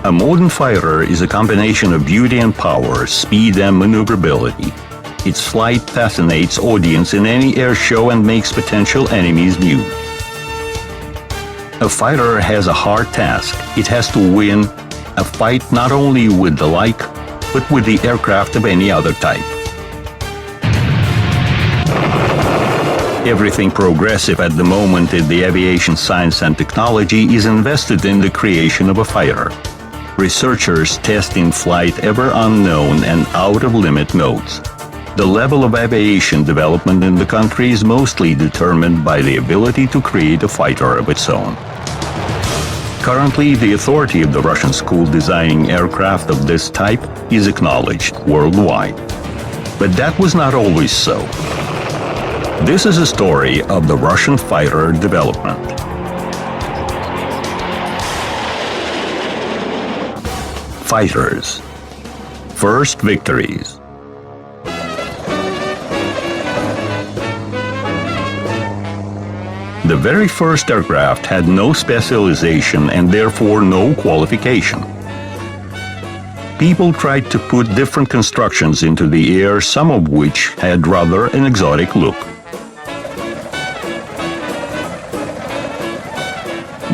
A modern fighter is a combination of beauty and power, speed and maneuverability. Its flight fascinates audience in any air show and makes potential enemies mute. A fighter has a hard task. It has to win a fight not only with the like, but with the aircraft of any other type. Everything progressive at the moment in the aviation science and technology is invested in the creation of a fighter. Researchers test in flight ever unknown and out-of-limit modes. The level of aviation development in the country is mostly determined by the ability to create a fighter of its own. Currently, the authority of the Russian school designing aircraft of this type is acknowledged worldwide. But that was not always so. This is a story of the Russian fighter development. Fighters. First victories. The very first aircraft had no specialization and therefore no qualification. People tried to put different constructions into the air, some of which had rather an exotic look.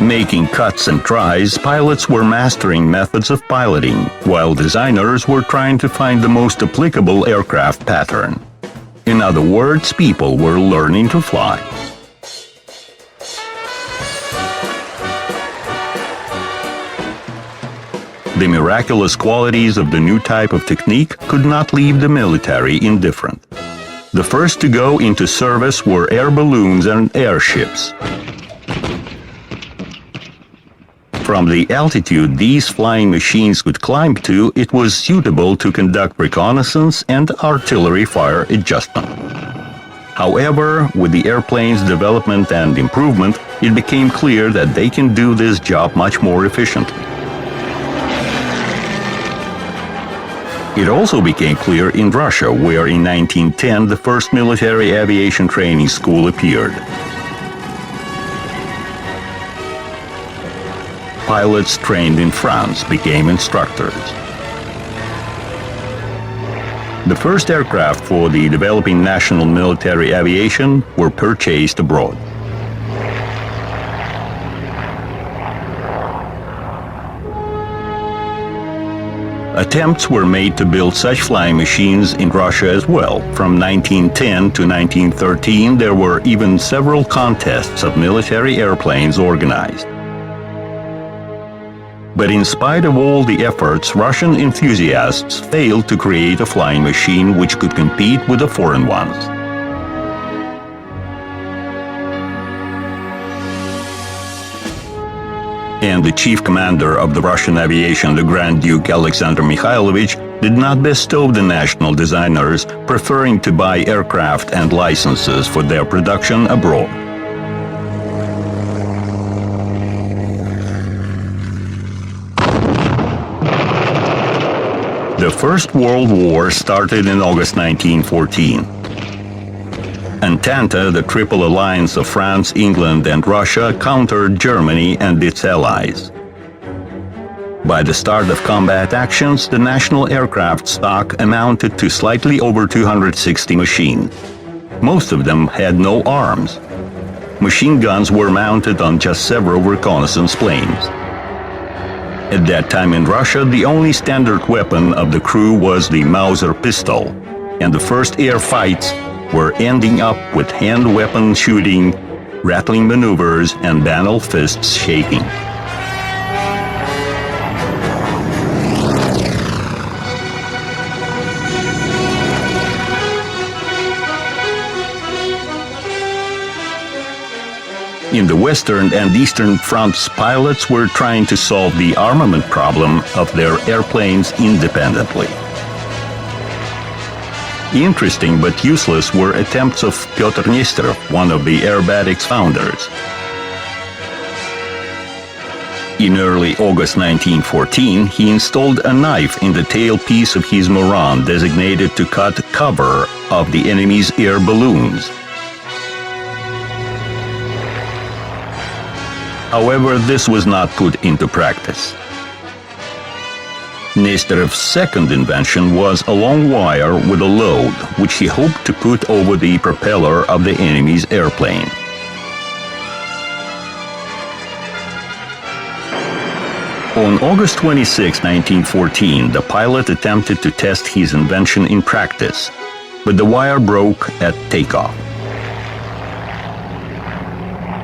Making cuts and tries, pilots were mastering methods of piloting, while designers were trying to find the most applicable aircraft pattern. In other words, people were learning to fly. The miraculous qualities of the new type of technique could not leave the military indifferent. The first to go into service were air balloons and airships. From the altitude these flying machines could climb to, it was suitable to conduct reconnaissance and artillery fire adjustment. However, with the airplane's development and improvement, it became clear that they can do this job much more efficiently. It also became clear in Russia, where in 1910 the first military aviation training school appeared. Pilots trained in France became instructors. The first aircraft for the developing national military aviation were purchased abroad. Attempts were made to build such flying machines in Russia as well. From 1910 to 1913, there were even several contests of military airplanes organized. But in spite of all the efforts, Russian enthusiasts failed to create a flying machine which could compete with the foreign ones. And the chief commander of the Russian aviation, the Grand Duke Alexander Mikhailovich, did not bestow the national designers, preferring to buy aircraft and licenses for their production abroad. The First World War started in August 1914. Entente, the Triple Alliance of France, England, and Russia, countered Germany and its allies. By the start of combat actions, the national aircraft stock amounted to slightly over 260 machines. Most of them had no arms. Machine guns were mounted on just several reconnaissance planes. At that time in Russia, the only standard weapon of the crew was the Mauser pistol, and the first air fights were ending up with hand weapon shooting, rattling maneuvers, and banal fists shaking. In the Western and Eastern fronts, pilots were trying to solve the armament problem of their airplanes independently. Interesting but useless were attempts of Pyotr Nesterov, one of the aerobatics founders. In early August 1914, he installed a knife in the tailpiece of his Moran, designated to cut cover of the enemy's air balloons. However, this was not put into practice. Nesterov's second invention was a long wire with a load, which he hoped to put over the propeller of the enemy's airplane. On August 26, 1914, the pilot attempted to test his invention in practice, but the wire broke at takeoff.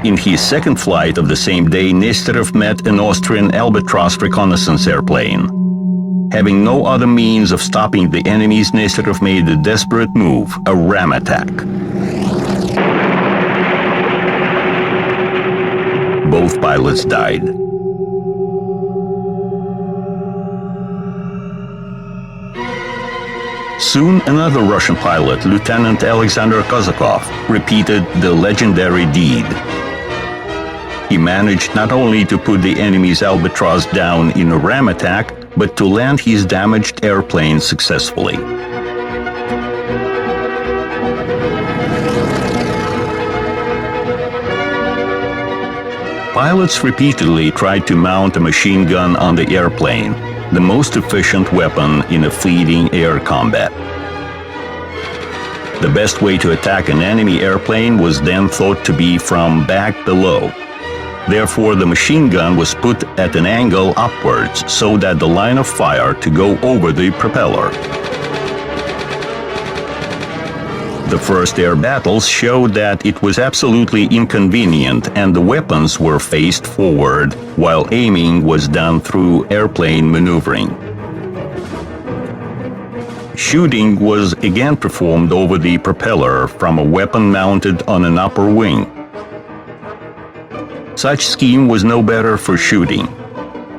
In his second flight of the same day, Nesterov met an Austrian Albatross reconnaissance airplane. Having no other means of stopping the enemies, Nesterov made a desperate move, a ram attack. Both pilots died. Soon, another Russian pilot, Lieutenant Alexander Kozakov, repeated the legendary deed. He managed not only to put the enemy's Albatross down in a ram attack, but to land his damaged airplane successfully. Pilots repeatedly tried to mount a machine gun on the airplane, the most efficient weapon in a fleeting air combat. The best way to attack an enemy airplane was then thought to be from back below. Therefore, the machine gun was put at an angle upwards so that the line of fire to go over the propeller. The first air battles showed that it was absolutely inconvenient and the weapons were faced forward, while aiming was done through airplane maneuvering. Shooting was again performed over the propeller from a weapon mounted on an upper wing. Such scheme was no better for shooting.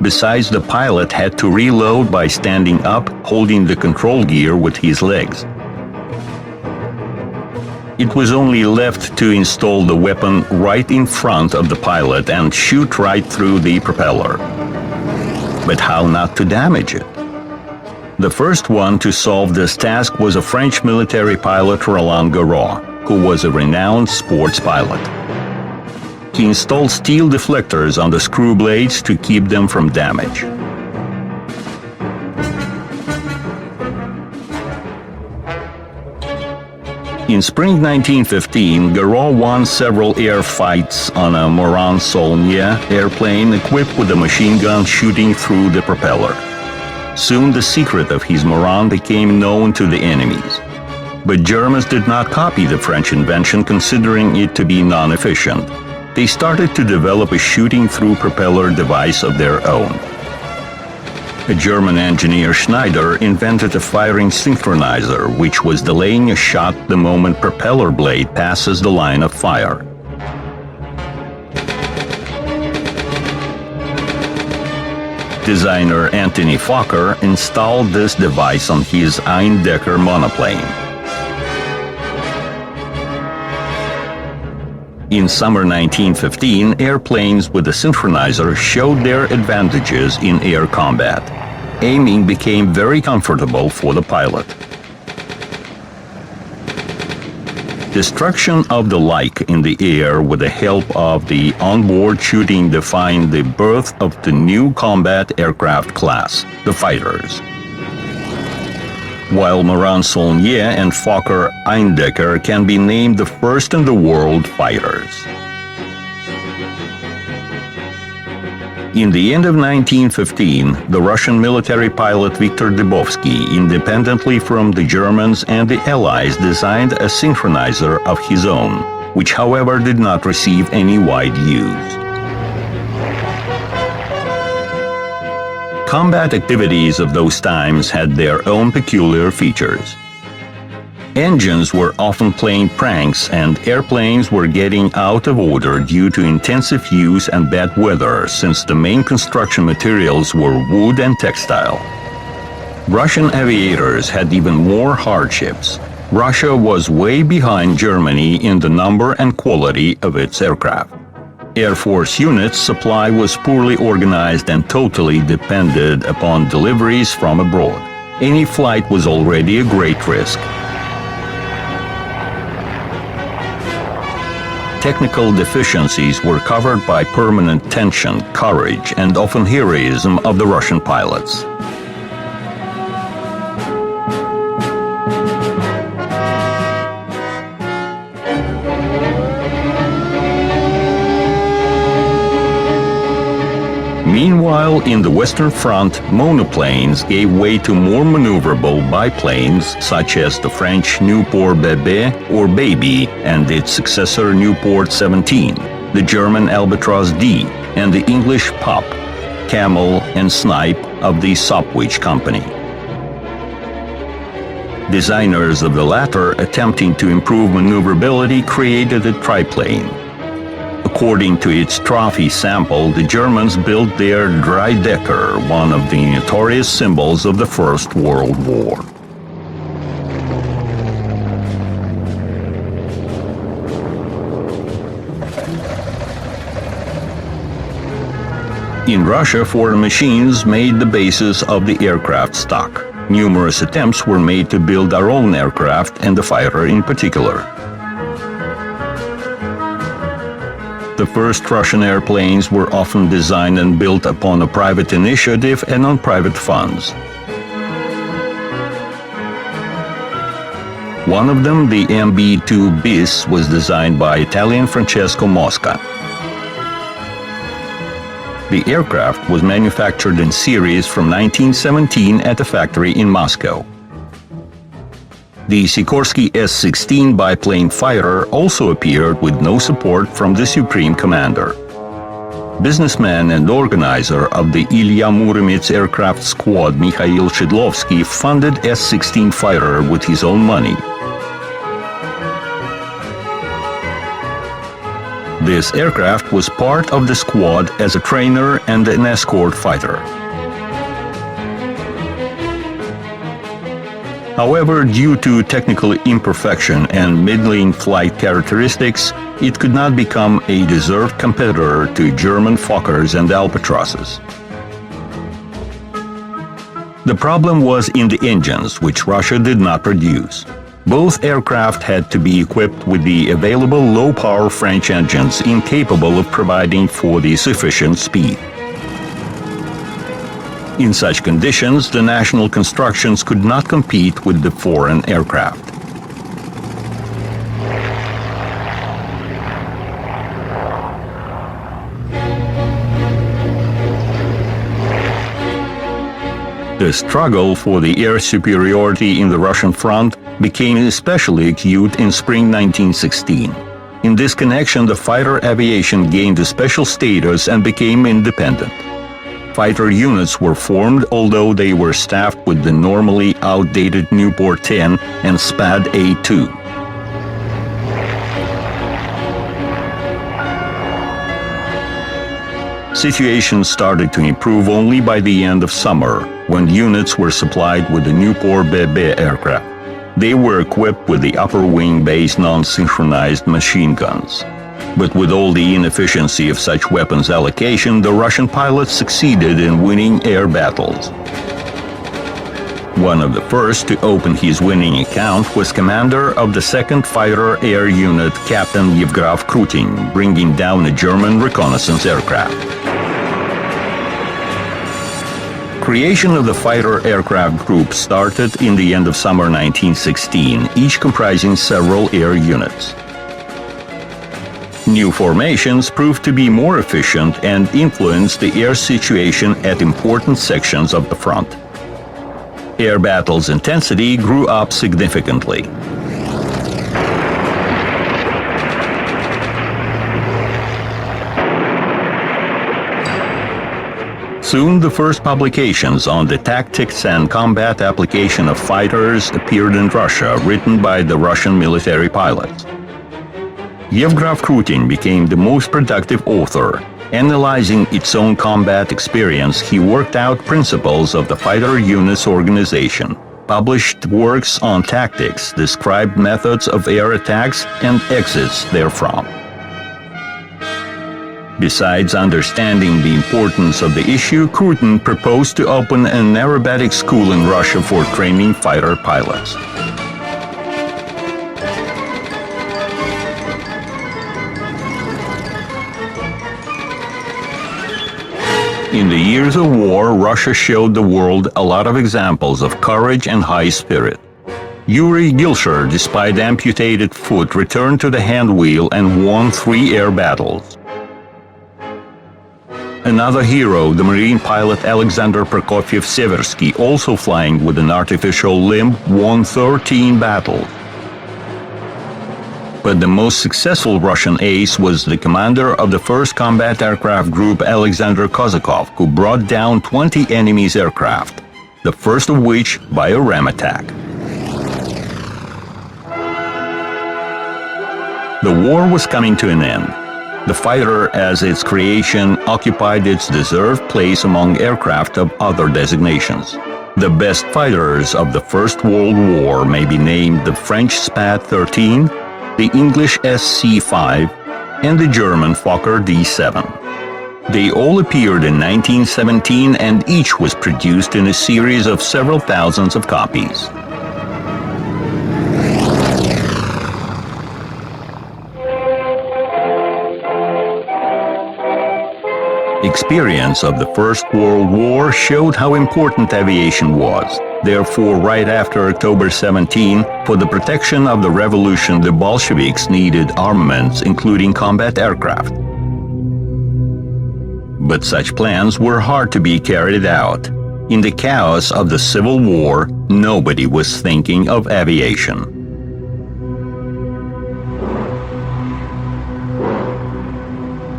Besides, the pilot had to reload by standing up, holding the control gear with his legs. It was only left to install the weapon right in front of the pilot and shoot right through the propeller. But how not to damage it? The first one to solve this task was a French military pilot, Roland Garros, who was a renowned sports pilot. He installed steel deflectors on the screw blades to keep them from damage. In spring 1915, Garros won several air fights on a Morane-Saulnier airplane equipped with a machine gun shooting through the propeller. Soon the secret of his Morane became known to the enemies. But Germans did not copy the French invention, considering it to be non-efficient. They started to develop a shooting-through propeller device of their own. A German engineer, Schneider, invented a firing synchronizer, which was delaying a shot the moment propeller blade passes the line of fire. Designer Anthony Fokker installed this device on his Eindecker monoplane. In summer 1915, airplanes with a synchronizer showed their advantages in air combat. Aiming became very comfortable for the pilot. Destruction of the like in the air with the help of the onboard shooting defined the birth of the new combat aircraft class, the fighters. While Morane-Saulnier and Fokker Eindecker can be named the first in the world fighters. In the end of 1915, the Russian military pilot Viktor Dubovsky, independently from the Germans and the Allies, designed a synchronizer of his own, which however did not receive any wide use. Combat activities of those times had their own peculiar features. Engines were often playing pranks and airplanes were getting out of order due to intensive use and bad weather, since the main construction materials were wood and textile. Russian aviators had even more hardships. Russia was way behind Germany in the number and quality of its aircraft. Air Force units' supply was poorly organized and totally depended upon deliveries from abroad. Any flight was already a great risk. Technical deficiencies were covered by permanent tension, courage, and often heroism of the Russian pilots. Meanwhile, in the Western Front, monoplanes gave way to more maneuverable biplanes such as the French Nieuport Bébé or Baby and its successor Nieuport 17, the German Albatros D, and the English Pup, Camel, and Snipe of the Sopwith Company. Designers of the latter, attempting to improve maneuverability, created a triplane. According to its trophy sample, the Germans built their Dreidecker, one of the notorious symbols of the First World War. In Russia, foreign machines made the basis of the aircraft stock. Numerous attempts were made to build our own aircraft, and the fighter in particular. The first Russian airplanes were often designed and built upon a private initiative and on private funds. One of them, the MB-2 bis, was designed by Italian Francesco Mosca. The aircraft was manufactured in series from 1917 at a factory in Moscow. The Sikorsky S-16 biplane fighter also appeared with no support from the Supreme Commander. Businessman and organizer of the Ilya Muromets aircraft squad Mikhail Shidlovsky funded S-16 fighter with his own money. This aircraft was part of the squad as a trainer and an escort fighter. However, due to technical imperfection and middling flight characteristics, it could not become a deserved competitor to German Fokkers and Albatrosses. The problem was in the engines, which Russia did not produce. Both aircraft had to be equipped with the available low-power French engines incapable of providing for the sufficient speed. In such conditions, the national constructions could not compete with the foreign aircraft. The struggle for the air superiority in the Russian front became especially acute in spring 1916. In this connection, the fighter aviation gained a special status and became independent. Fighter units were formed, although they were staffed with the normally outdated Nieuport 10 and Spad A2. Situation started to improve only by the end of summer, when units were supplied with the Nieuport Bébé aircraft. They were equipped with the upper wing-based non-synchronized machine guns. But with all the inefficiency of such weapons allocation, the Russian pilots succeeded in winning air battles. One of the first to open his winning account was commander of the 2nd Fighter Air Unit, Captain Yevgraf Krutin, bringing down a German reconnaissance aircraft. Creation of the fighter aircraft group started in the end of summer 1916, each comprising several air units. New formations proved to be more efficient and influenced the air situation at important sections of the front. Air battles' intensity grew up significantly. Soon, the first publications on the tactics and combat application of fighters appeared in Russia, written by the Russian military pilots. Yevgraf Krutin became the most productive author. Analyzing its own combat experience, he worked out principles of the fighter unit's organization, published works on tactics, described methods of air attacks and exits therefrom. Besides understanding the importance of the issue, Krutin proposed to open an aerobatic school in Russia for training fighter pilots. In the years of war, Russia showed the world a lot of examples of courage and high spirit. Yuri Gilsher, despite amputated foot, returned to the hand wheel and won 3 air battles. Another hero, the Marine pilot Alexander Prokofiev-Seversky, also flying with an artificial limb, won 13 battles. But the most successful Russian ace was the commander of the 1st Combat Aircraft Group, Alexander Kozakov, who brought down 20 enemy's aircraft, the first of which by a ram attack. The war was coming to an end. The fighter, as its creation, occupied its deserved place among aircraft of other designations. The best fighters of the First World War may be named the French Spad-13, the English SC-5, and the German Fokker D-7. They all appeared in 1917 and each was produced in a series of several thousands of copies. Experience of the First World War showed how important aviation was. Therefore, right after October 17, for the protection of the revolution, the Bolsheviks needed armaments, including combat aircraft. But such plans were hard to be carried out. In the chaos of the Civil War, nobody was thinking of aviation.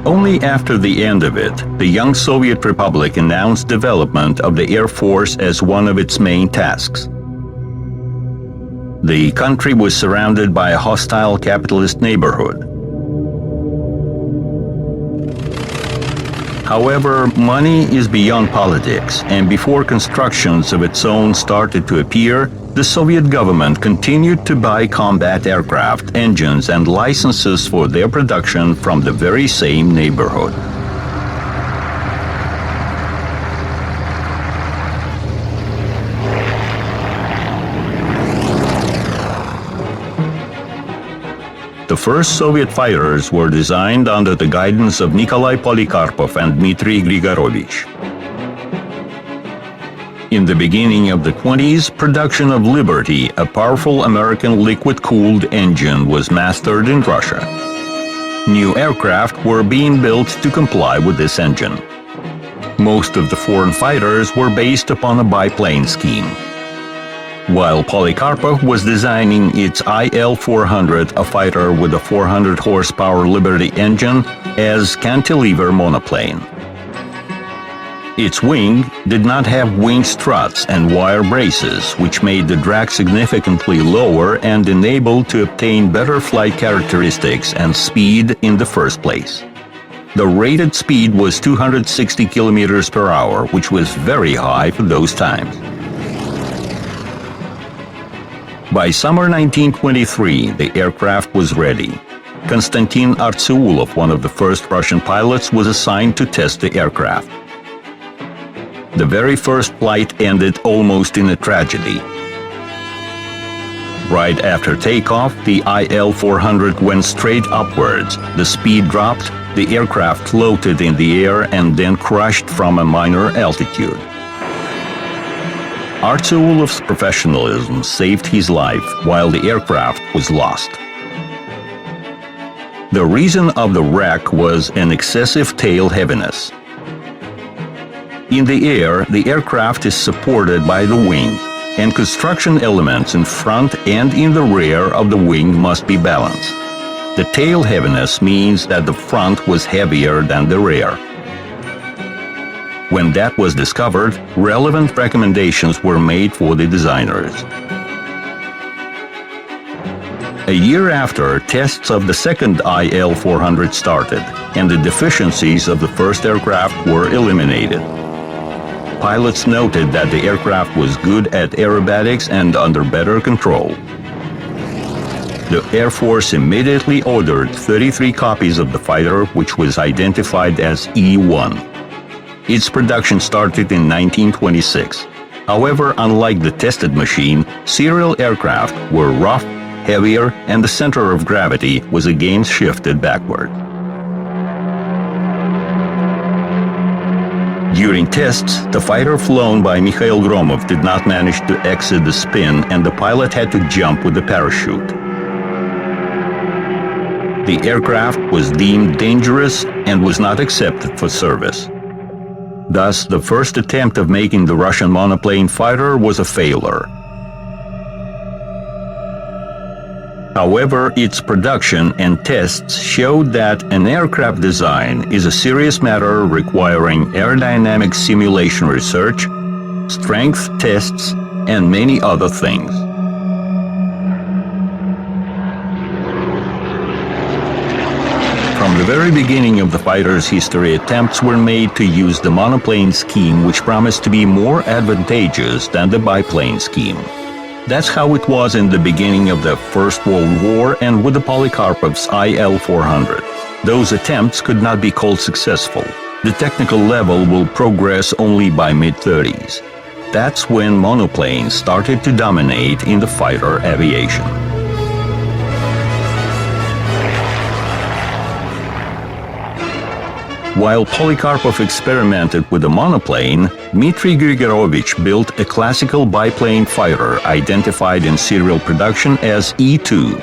Only after the end of it, the young Soviet Republic announced development of the Air Force as one of its main tasks. The country was surrounded by a hostile capitalist neighborhood. However, money is beyond politics, and before constructions of its own started to appear, the Soviet government continued to buy combat aircraft, engines, and licenses for their production from the very same neighborhood. The first Soviet fighters were designed under the guidance of Nikolai Polikarpov and Dmitry Grigorovich. In the beginning of the 20s, production of Liberty, a powerful American liquid-cooled engine, was mastered in Russia. New aircraft were being built to comply with this engine. Most of the foreign fighters were based upon a biplane scheme. While Polikarpov was designing its IL-400, a fighter with a 400 horsepower Liberty engine, as cantilever monoplane. Its wing did not have wing struts and wire braces, which made the drag significantly lower and enabled to obtain better flight characteristics and speed in the first place. The rated speed was 260 kilometers per hour, which was very high for those times. By summer 1923, the aircraft was ready. Konstantin Artseulov, one of the first Russian pilots, was assigned to test the aircraft. The very first flight ended almost in a tragedy. Right after takeoff, the IL-400 went straight upwards. The speed dropped, the aircraft floated in the air and then crashed from a minor altitude. Artseulov's professionalism saved his life while the aircraft was lost. The reason of the wreck was an excessive tail heaviness. In the air, the aircraft is supported by the wing, and construction elements in front and in the rear of the wing must be balanced. The tail heaviness means that the front was heavier than the rear. When that was discovered, relevant recommendations were made for the designers. A year after, tests of the second IL-400 started, and the deficiencies of the first aircraft were eliminated. Pilots noted that the aircraft was good at aerobatics and under better control. The Air Force immediately ordered 33 copies of the fighter, which was identified as E-1. Its production started in 1926. However, unlike the tested machine, serial aircraft were rough, heavier, and the center of gravity was again shifted backward. During tests, the fighter flown by Mikhail Gromov did not manage to exit the spin, and the pilot had to jump with the parachute. The aircraft was deemed dangerous and was not accepted for service. Thus, the first attempt of making the Russian monoplane fighter was a failure. However, its production and tests showed that an aircraft design is a serious matter requiring aerodynamic simulation research, strength tests, and many other things. From the very beginning of the fighter's history, attempts were made to use the monoplane scheme, which promised to be more advantageous than the biplane scheme. That's how it was in the beginning of the First World War and with the Polikarpov's IL-400. Those attempts could not be called successful. The technical level will progress only by mid-30s. That's when monoplanes started to dominate in the fighter aviation. While Polikarpov experimented with the monoplane, Dmitry Grigorovich built a classical biplane fighter identified in serial production as E-2.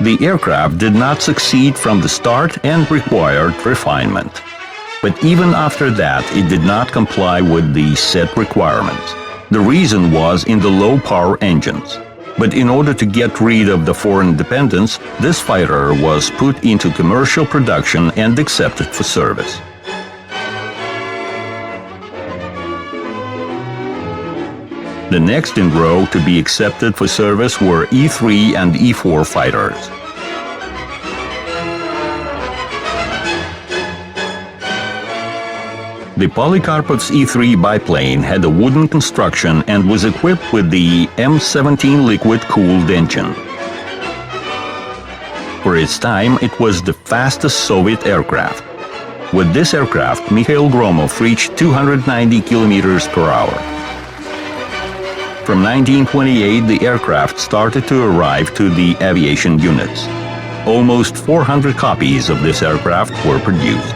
The aircraft did not succeed from the start and required refinement. But even after that, it did not comply with the set requirements. The reason was in the low-power engines. But in order to get rid of the foreign dependence, this fighter was put into commercial production and accepted for service. The next in row to be accepted for service were E-3 and E-4 fighters. The Polikarpov's E-3 biplane had a wooden construction and was equipped with the M17 liquid-cooled engine. For its time, it was the fastest Soviet aircraft. With this aircraft, Mikhail Gromov reached 290 kilometers per hour. From 1928, the aircraft started to arrive to the aviation units. Almost 400 copies of this aircraft were produced.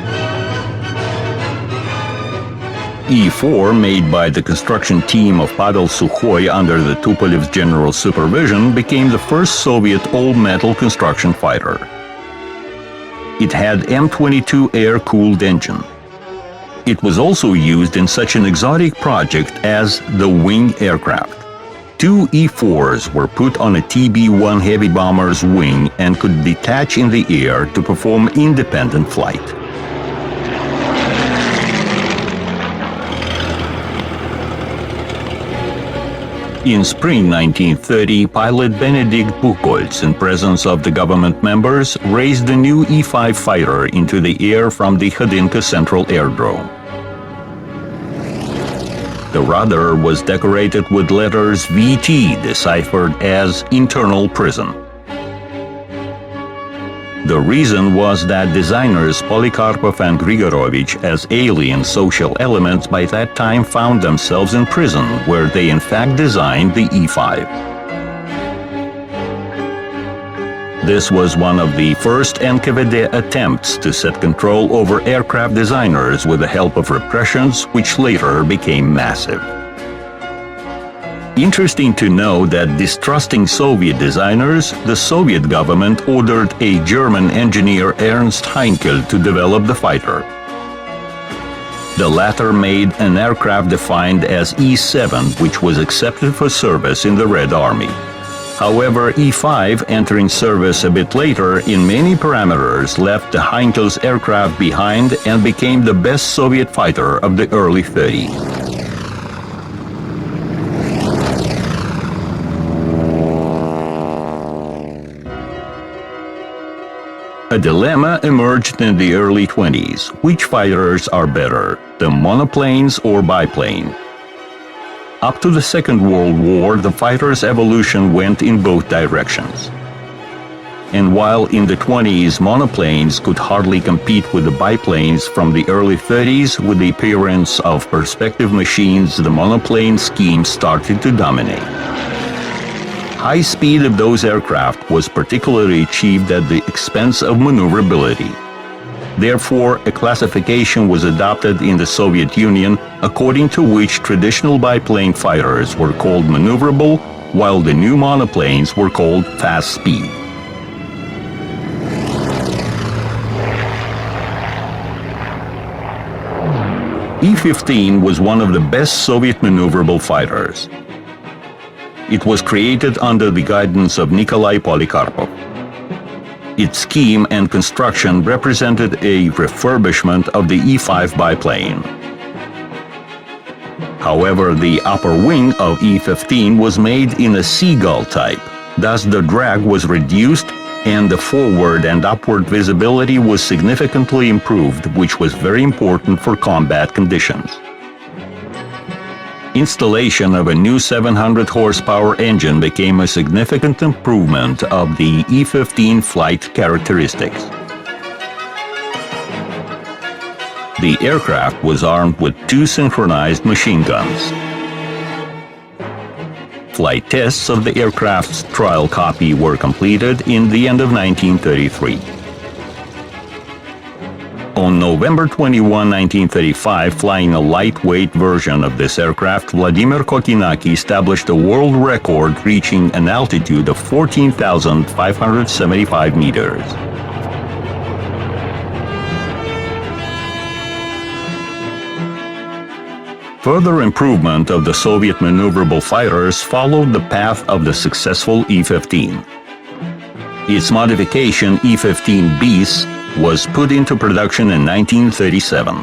E-4, made by the construction team of Pavel Sukhoy under the Tupolev's general supervision, became the first Soviet all-metal construction fighter. It had M22 air-cooled engine. It was also used in such an exotic project as the wing aircraft. Two E-4s were put on a TB-1 heavy bomber's wing and could detach in the air to perform independent flight. In spring 1930, pilot Benedikt Buchholz, in presence of the government members, raised the new E-5 fighter into the air from the Khodynka Central Airdrome. The rudder was decorated with letters VT, deciphered as internal prison. The reason was that designers Polikarpov and Grigorovich, as alien social elements, by that time found themselves in prison, where they in fact designed the E-5. This was one of the first NKVD attempts to set control over aircraft designers with the help of repressions, which later became massive. Interesting to know that, distrusting Soviet designers, the Soviet government ordered a German engineer, Ernst Heinkel, to develop the fighter. The latter made an aircraft defined as E-7, which was accepted for service in the Red Army. However, E-5, entering service a bit later, in many parameters left the Heinkel's aircraft behind and became the best Soviet fighter of the early 30s. A dilemma emerged in the early 20s. Which fighters are better, the monoplanes or biplane? Up to the Second World War, the fighter's evolution went in both directions. And while in the 20s monoplanes could hardly compete with the biplanes, from the early 30s, with the appearance of perspective machines, the monoplane scheme started to dominate. High speed of those aircraft was particularly achieved at the expense of maneuverability. Therefore, a classification was adopted in the Soviet Union according to which traditional biplane fighters were called maneuverable, while the new monoplanes were called fast speed. E-15 was one of the best Soviet maneuverable fighters. It was created under the guidance of Nikolai Polikarpov. Its scheme and construction represented a refurbishment of the E-5 biplane. However, the upper wing of E-15 was made in a seagull type. Thus, the drag was reduced and the forward and upward visibility was significantly improved, which was very important for combat conditions. Installation of a new 700 horsepower engine became a significant improvement of the E-15 flight characteristics. The aircraft was armed with 2 synchronized machine guns. Flight tests of the aircraft's trial copy were completed in the end of 1933. On November 21, 1935, flying a lightweight version of this aircraft, Vladimir Kokinaki established a world record, reaching an altitude of 14,575 meters. Further improvement of the Soviet maneuverable fighters followed the path of the successful E-15. Its modification, E-15 bis, was put into production in 1937.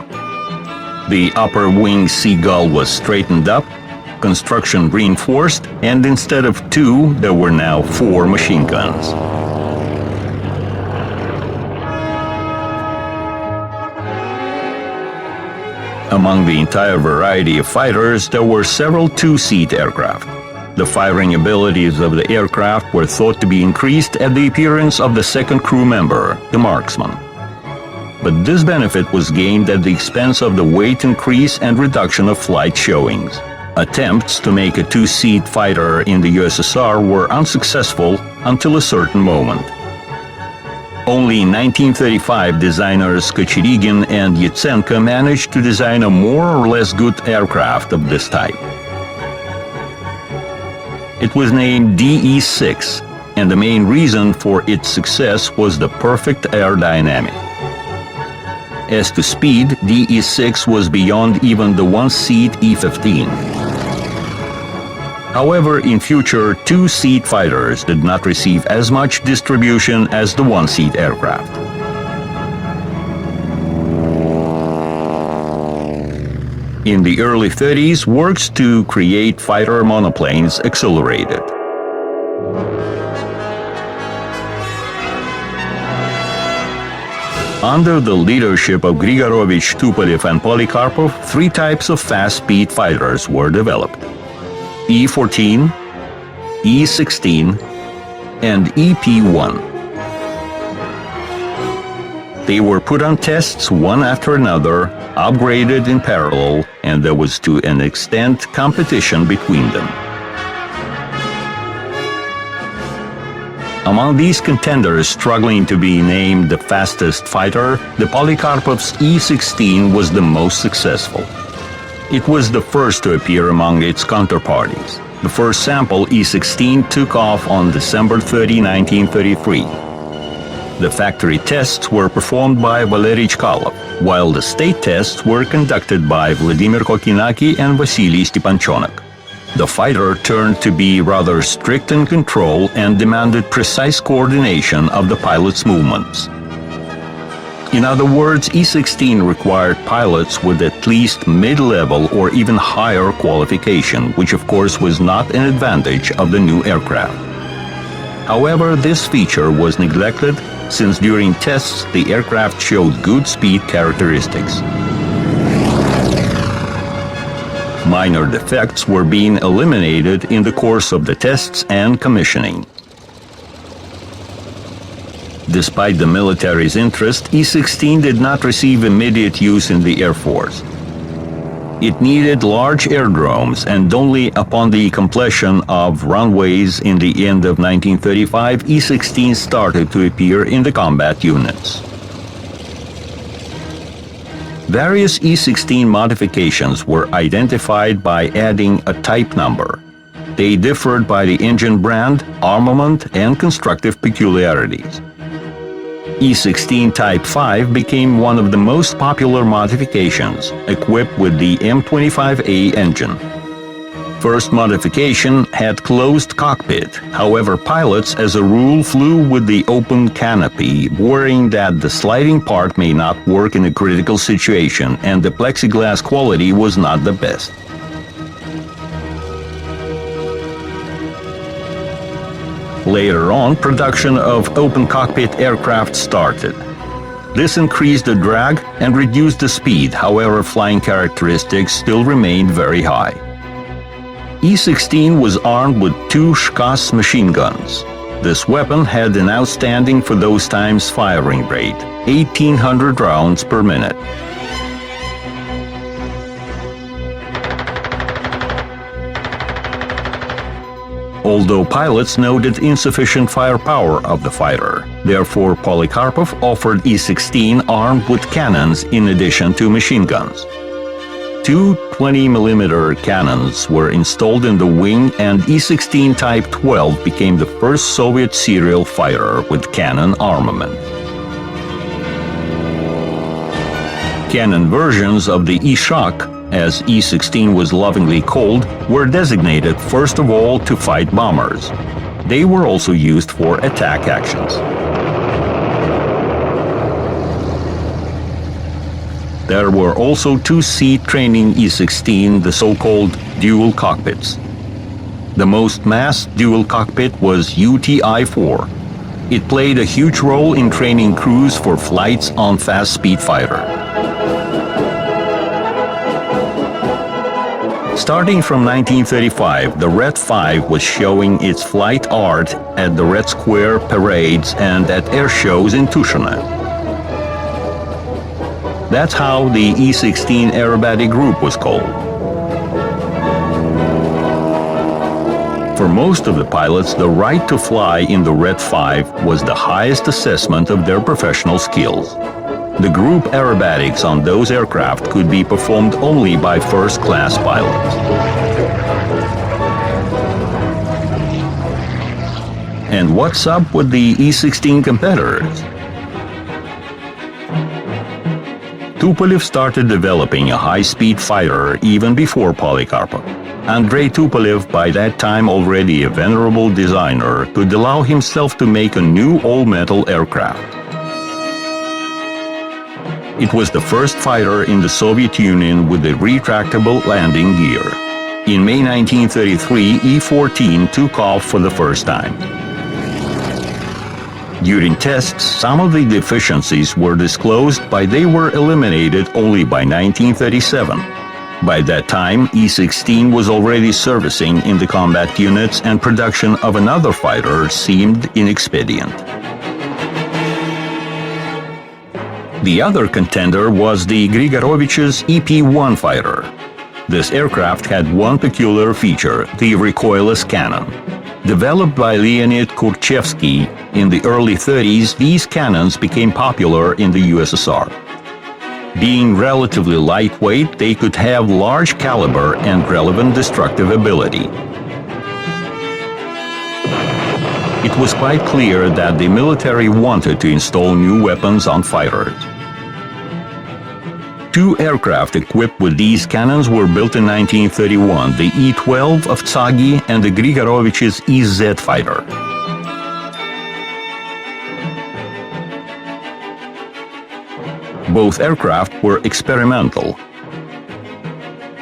The upper wing seagull was straightened up, construction reinforced, and instead of 2, there were now 4 machine guns. Among the entire variety of fighters, there were several 2-seat aircraft. The firing abilities of the aircraft were thought to be increased at the appearance of the second crew member, the marksman. But this benefit was gained at the expense of the weight increase and reduction of flight showings. Attempts to make a 2-seat fighter in the USSR were unsuccessful until a certain moment. Only in 1935, designers Kochirigin and Yatsenko managed to design a more or less good aircraft of this type. It was named DE-6, and the main reason for its success was the perfect aerodynamic. As to speed, DE-6 was beyond even the 1-seat E-15. However, in future, 2-seat fighters did not receive as much distribution as the 1-seat aircraft. In the early 30s, works to create fighter monoplanes accelerated. Under the leadership of Grigorovich, Tupolev, and Polikarpov, 3 types of fast-speed fighters were developed: E-14, E-16, and EP-1. They were put on tests one after another, upgraded in parallel, and there was to an extent competition between them. Among these contenders struggling to be named the fastest fighter, the Polikarpov's E-16 was the most successful. It was the first to appear among its counterparties. The first sample, E-16, took off on December 30, 1933. The factory tests were performed by Valery Chkalov, while the state tests were conducted by Vladimir Kokinaki and Vasily Stepanchonak. The fighter turned to be rather strict in control and demanded precise coordination of the pilot's movements. In other words, E-16 required pilots with at least mid-level or even higher qualification, which of course was not an advantage of the new aircraft. However, this feature was neglected since during tests the aircraft showed good speed characteristics. Minor defects were being eliminated in the course of the tests and commissioning. Despite the military's interest, E-16 did not receive immediate use in the Air Force. It needed large aerodromes, and only upon the completion of runways in the end of 1935, E-16 started to appear in the combat units. Various E-16 modifications were identified by adding a type number. They differed by the engine brand, armament, and constructive peculiarities. E-16 Type 5 became one of the most popular modifications, equipped with the M25A engine. First modification had closed cockpit. However, pilots as a rule flew with the open canopy, worrying that the sliding part may not work in a critical situation and the plexiglass quality was not the best. Later on, production of open cockpit aircraft started. This increased the drag and reduced the speed, however flying characteristics still remained very high. E-16 was armed with 2 Shkas machine guns. This weapon had an outstanding for those times firing rate, 1,800 rounds per minute. Although pilots noted insufficient firepower of the fighter, therefore Polikarpov offered E-16 armed with cannons in addition to machine guns. 2 20mm cannons were installed in the wing, and E-16 Type 12 became the first Soviet serial fighter with cannon armament. Cannon versions of the E-Shock, as E-16 was lovingly called, were designated first of all to fight bombers. They were also used for attack actions. There were also 2-seat training E-16, the so-called dual cockpits. The most massed dual cockpit was UTI-4. It played a huge role in training crews for flights on fast-speed fighter. Starting from 1935, the Red 5 was showing its flight art at the Red Square parades and at air shows in Tushino. That's how the E-16 aerobatic group was called. For most of the pilots, the right to fly in the Red 5 was the highest assessment of their professional skills. The group aerobatics on those aircraft could be performed only by first-class pilots. And what's up with the E-16 competitors? Tupolev started developing a high-speed fighter even before Polikarpov. Andrei Tupolev, by that time already a venerable designer, could allow himself to make a new all-metal aircraft. It was the first fighter in the Soviet Union with a retractable landing gear. In May 1933, E-14 took off for the first time. During tests, some of the deficiencies were disclosed, but they were eliminated only by 1937. By that time, E-16 was already servicing in the combat units, and production of another fighter seemed inexpedient. The other contender was the Grigorovich's EP-1 fighter. This aircraft had one peculiar feature, the recoilless cannon. Developed by Leonid Kurchevsky in the early 30s, these cannons became popular in the USSR. Being relatively lightweight, they could have large caliber and relevant destructive ability. It was quite clear that the military wanted to install new weapons on fighters. 2 aircraft equipped with these cannons were built in 1931, the E-12 of Tsagi and the Grigorovich's EZ fighter. Both aircraft were experimental.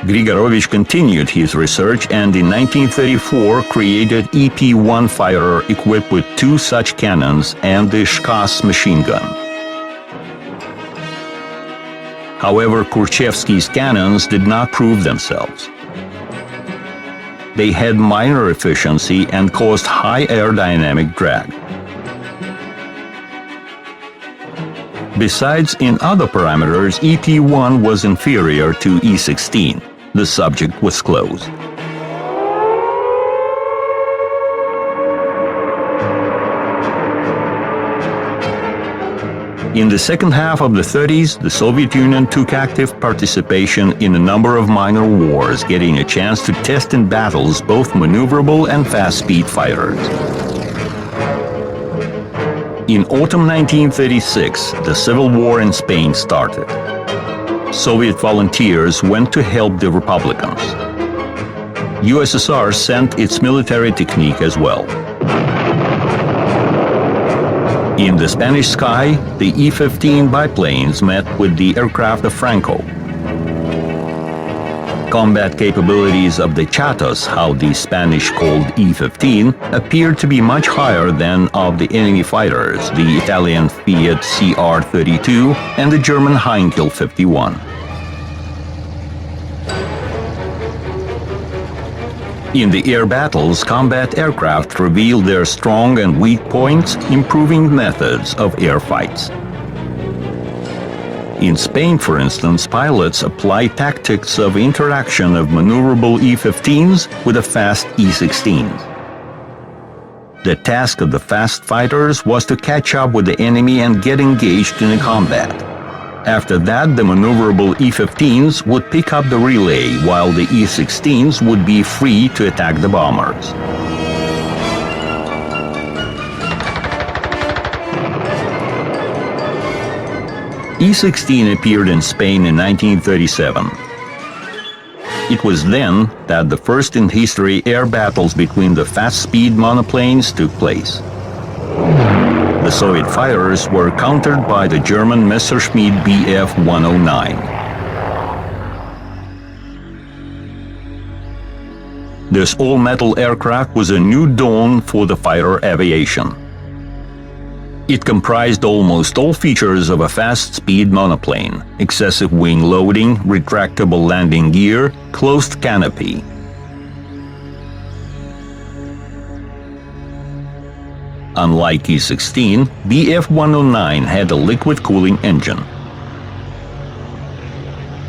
Grigorovich continued his research and in 1934 created EP-1 fighter equipped with 2 such cannons and the Shkas machine gun. However, Kurchevsky's cannons did not prove themselves. They had minor efficiency and caused high aerodynamic drag. Besides, in other parameters, EP-1 was inferior to E-16. The subject was closed. In the second half of the 30s, the Soviet Union took active participation in a number of minor wars, getting a chance to test in battles both maneuverable and fast-speed fighters. In autumn 1936, the civil war in Spain started. Soviet volunteers went to help the Republicans. USSR sent its military technique as well. In the Spanish sky, the E-15 biplanes met with the aircraft of Franco. Combat capabilities of the Chatas, how the Spanish called E-15, appeared to be much higher than of the enemy fighters, the Italian Fiat CR-32 and the German Heinkel 51. In the air battles, combat aircraft revealed their strong and weak points, improving methods of air fights. In Spain, for instance, pilots apply tactics of interaction of maneuverable E-15s with a fast E-16s. The task of the fast fighters was to catch up with the enemy and get engaged in a combat. After that, the maneuverable E-15s would pick up the relay, while the E-16s would be free to attack the bombers. E-16 appeared in Spain in 1937. It was then that the first in history air battles between the fast-speed monoplanes took place. The Soviet fighters were countered by the German Messerschmitt Bf-109. This all-metal aircraft was a new dawn for the fighter aviation. It comprised almost all features of a fast-speed monoplane: excessive wing loading, retractable landing gear, closed canopy. Unlike E-16, Bf-109 had a liquid cooling engine.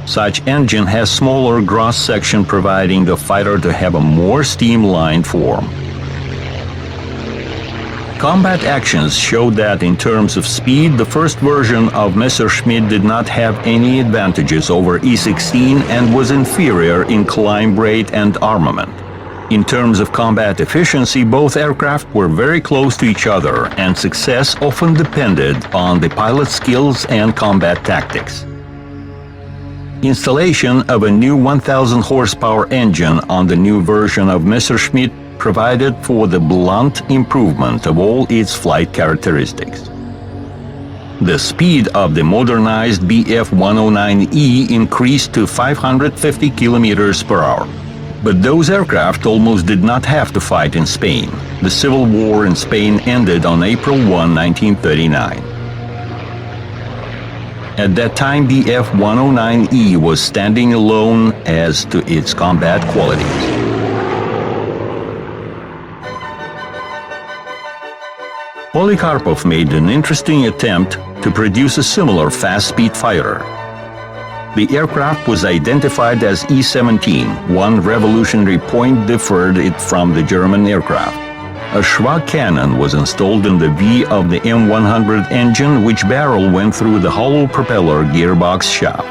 Such engine has smaller gross section, providing the fighter to have a more streamlined form. Combat actions showed that in terms of speed, the first version of Messerschmitt did not have any advantages over E-16 and was inferior in climb rate and armament. In terms of combat efficiency, both aircraft were very close to each other, and success often depended on the pilot's skills and combat tactics. Installation of a new 1,000 horsepower engine on the new version of Messerschmitt provided for the blunt improvement of all its flight characteristics. The speed of the modernized Bf-109E increased to 550 kilometers per hour. But those aircraft almost did not have to fight in Spain. The civil war in Spain ended on April 1, 1939. At that time, Bf-109E was standing alone as to its combat qualities. Polikarpov made an interesting attempt to produce a similar fast-speed fighter. The aircraft was identified as E-17. One revolutionary point differed it from the German aircraft. A Schwa cannon was installed in the V of the M100 engine, which barrel went through the hollow propeller gearbox shaft.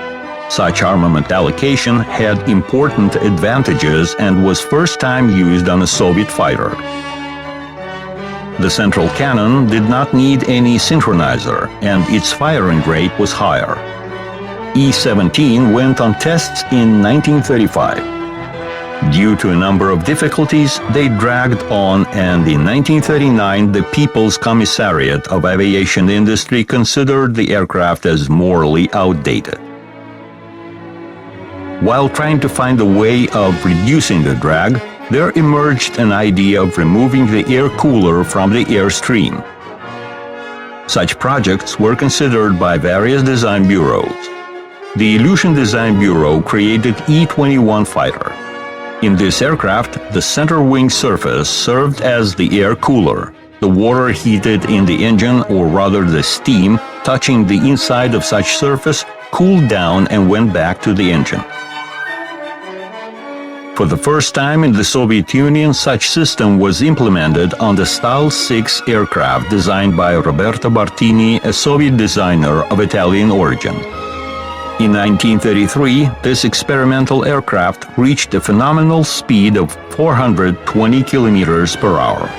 Such armament allocation had important advantages and was first time used on a Soviet fighter. The central cannon did not need any synchronizer, and its firing rate was higher. E-17 went on tests in 1935. Due to a number of difficulties, they dragged on, and in 1939 the People's Commissariat of Aviation Industry considered the aircraft as morally outdated. While trying to find a way of reducing the drag, there emerged an idea of removing the air cooler from the airstream. Such projects were considered by various design bureaus. The Ilyushin Design Bureau created E-21 fighter. In this aircraft, the center wing surface served as the air cooler. The water heated in the engine, or rather the steam, touching the inside of such surface, cooled down and went back to the engine. For the first time in the Soviet Union, such system was implemented on the Stal-6 aircraft designed by Roberto Bartini, a Soviet designer of Italian origin. In 1933, this experimental aircraft reached a phenomenal speed of 420 kilometers per hour.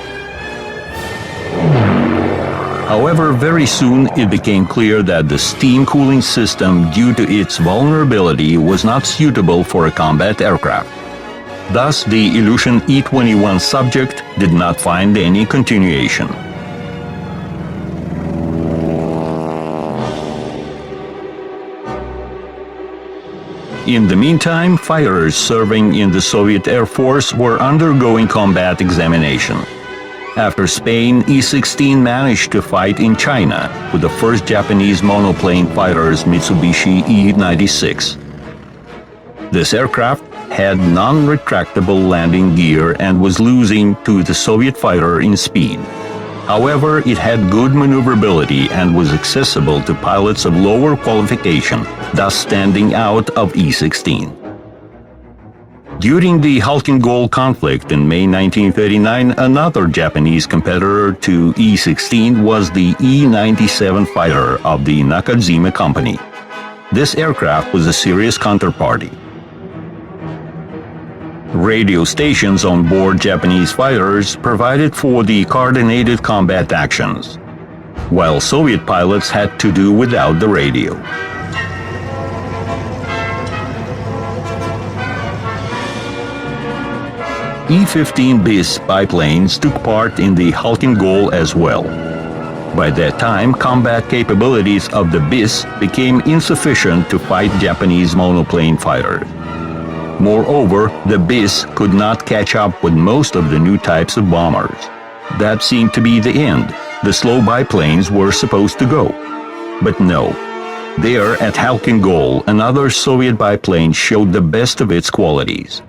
However, very soon it became clear that the steam cooling system, due to its vulnerability, was not suitable for a combat aircraft. Thus, the Ilyushin E-21 subject did not find any continuation. In the meantime, fighters serving in the Soviet Air Force were undergoing combat examination. After Spain, E-16 managed to fight in China with the first Japanese monoplane fighters Mitsubishi E-96. This aircraft had non-retractable landing gear and was losing to the Soviet fighter in speed. However, it had good maneuverability and was accessible to pilots of lower qualification, thus standing out of E-16. During the Khalkhin-Gol conflict in May 1939, another Japanese competitor to E-16 was the E-97 fighter of the Nakajima Company. This aircraft was a serious counterparty. Radio stations on board Japanese fighters provided for the coordinated combat actions, while Soviet pilots had to do without the radio. E-15 BIS biplanes took part in the Khalkhin-Gol as well. By that time, combat capabilities of the BIS became insufficient to fight Japanese monoplane fighters. Moreover, the BIS could not catch up with most of the new types of bombers. That seemed to be the end. The slow biplanes were supposed to go. But no. There, at Khalkhin-Gol, another Soviet biplane showed the best of its qualities.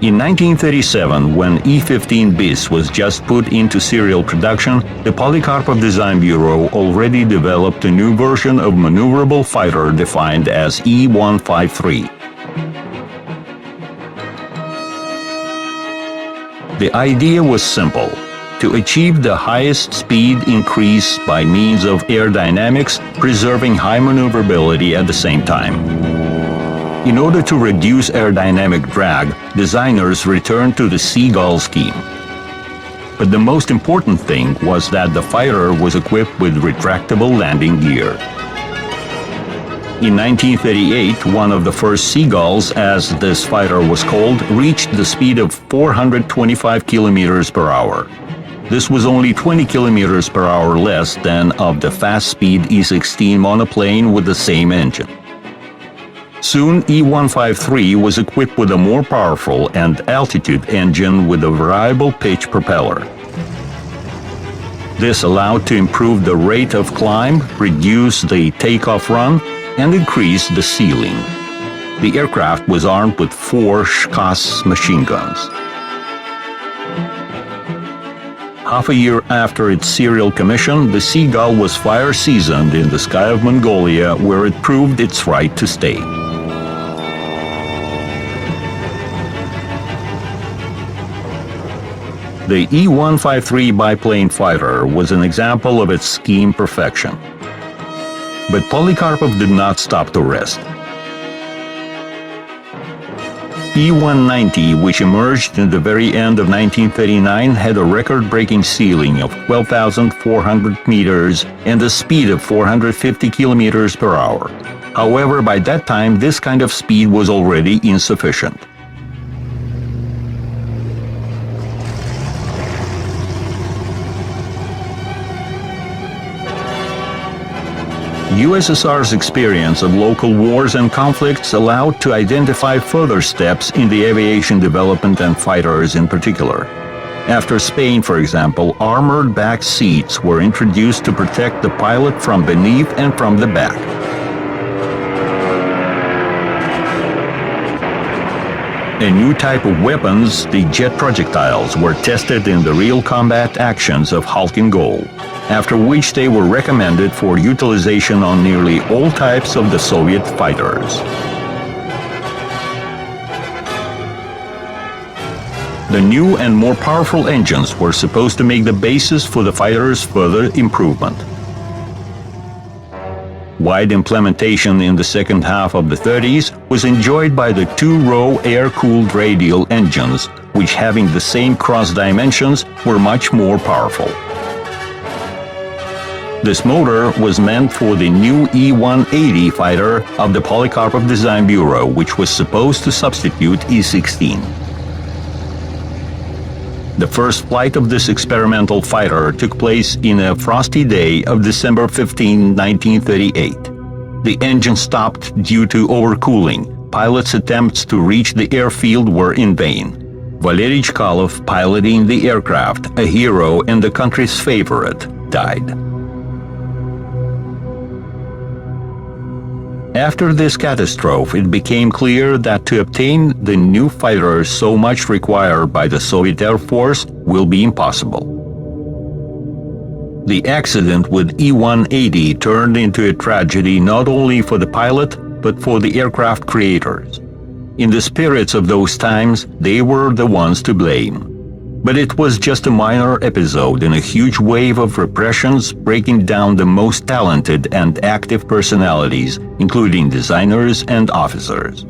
In 1937, when E-15 BIS was just put into serial production, the Polikarpov Design Bureau already developed a new version of maneuverable fighter defined as E-153. The idea was simple: to achieve the highest speed increase by means of aerodynamics, preserving high maneuverability at the same time. In order to reduce aerodynamic drag, designers returned to the Seagull scheme. But the most important thing was that the fighter was equipped with retractable landing gear. In 1938, one of the first Seagulls, as this fighter was called, reached the speed of 425 kilometers per hour. This was only 20 kilometers per hour less than of the fast-speed E-16 monoplane with the same engine. Soon, E-153 was equipped with a more powerful and altitude engine with a variable pitch propeller. This allowed to improve the rate of climb, reduce the takeoff run, and increase the ceiling. The aircraft was armed with 4 Shkas machine guns. Half a year after its serial commission, the Seagull was fire-seasoned in the sky of Mongolia, where it proved its right to stay. The E-153 biplane fighter was an example of its scheme perfection. But Polikarpov did not stop to rest. E-190, which emerged in the very end of 1939, had a record-breaking ceiling of 12,400 meters and a speed of 450 kilometers per hour. However, by that time, this kind of speed was already insufficient. USSR's experience of local wars and conflicts allowed to identify further steps in the aviation development and fighters in particular. After Spain, for example, armored back seats were introduced to protect the pilot from beneath and from the back. A new type of weapons, the jet projectiles, were tested in the real combat actions of Khalkhin-Gol, after which they were recommended for utilization on nearly all types of the Soviet fighters. The new and more powerful engines were supposed to make the basis for the fighters' further improvement. Wide implementation in the second half of the 30s was enjoyed by the 2-row air-cooled radial engines, which, having the same cross dimensions, were much more powerful. This motor was meant for the new E-180 fighter of the Polikarpov Design Bureau, which was supposed to substitute E-16. The first flight of this experimental fighter took place in a frosty day of December 15, 1938. The engine stopped due to overcooling. Pilots' attempts to reach the airfield were in vain. Valery Chkalov, piloting the aircraft, a hero and the country's favorite, died. After this catastrophe, it became clear that to obtain the new fighters so much required by the Soviet Air Force will be impossible. The accident with E-180 turned into a tragedy not only for the pilot, but for the aircraft creators. In the spirits of those times, they were the ones to blame. But it was just a minor episode in a huge wave of repressions breaking down the most talented and active personalities, including designers and officers.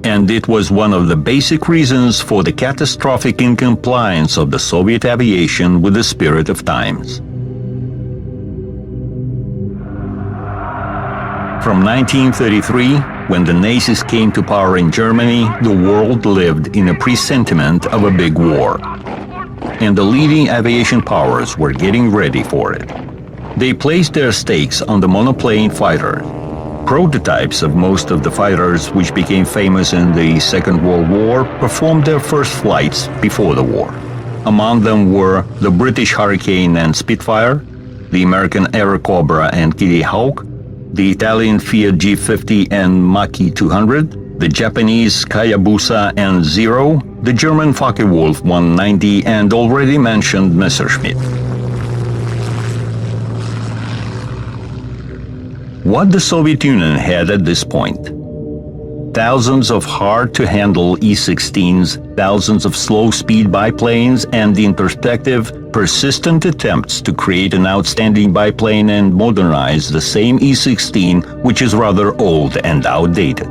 And it was one of the basic reasons for the catastrophic incompliance of the Soviet aviation with the spirit of times. From 1933, when the Nazis came to power in Germany, the world lived in a presentiment of a big war. And the leading aviation powers were getting ready for it. They placed their stakes on the monoplane fighter. Prototypes of most of the fighters which became famous in the Second World War performed their first flights before the war. Among them were the British Hurricane and Spitfire, the American Airacobra and Kitty Hawk, the Italian Fiat G50 and Mach-E 200, the Japanese Hayabusa and Zero, the German Focke-Wulf 190, and already mentioned Messerschmitt. What the Soviet Union had at this point? Thousands of hard-to-handle E-16s, thousands of slow-speed biplanes, and the introspective, persistent attempts to create an outstanding biplane and modernize the same E-16, which is rather old and outdated.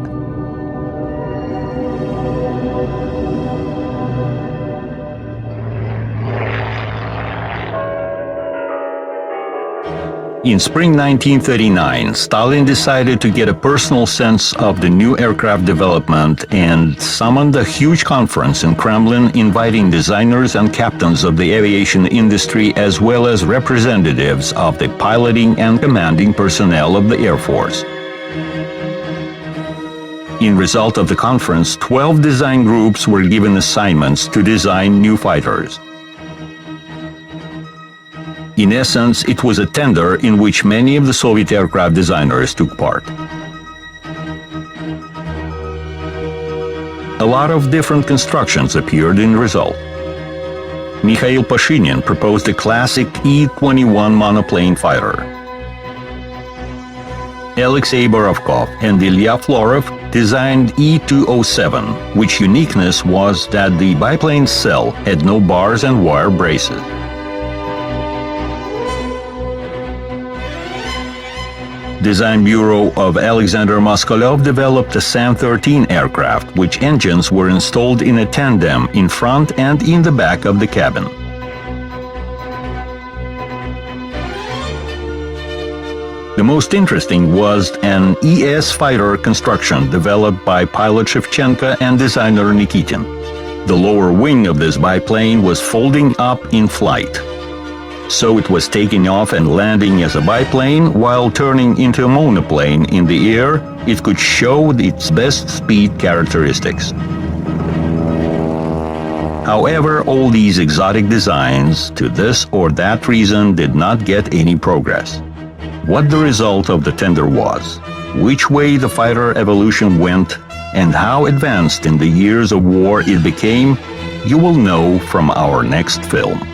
In spring 1939, Stalin decided to get a personal sense of the new aircraft development and summoned a huge conference in Kremlin inviting designers and captains of the aviation industry as well as representatives of the piloting and commanding personnel of the Air Force. In result of the conference, 12 design groups were given assignments to design new fighters. In essence, it was a tender in which many of the Soviet aircraft designers took part. A lot of different constructions appeared in the result. Mikhail Pashinyan proposed a classic E-21 monoplane fighter. Alexei Borovkov and Ilya Florov designed E-207, which uniqueness was that the biplane's cell had no bars and wire braces. Design Bureau of Alexander Moskalev developed a San-13 aircraft, which engines were installed in a tandem in front and in the back of the cabin. The most interesting was an ES fighter construction developed by pilot Shevchenko and designer Nikitin. The lower wing of this biplane was folding up in flight. So it was taking off and landing as a biplane, while turning into a monoplane in the air, it could show its best speed characteristics. However, all these exotic designs, to this or that reason, did not get any progress. What the result of the tender was, which way the fighter evolution went, and how advanced in the years of war it became, you will know from our next film.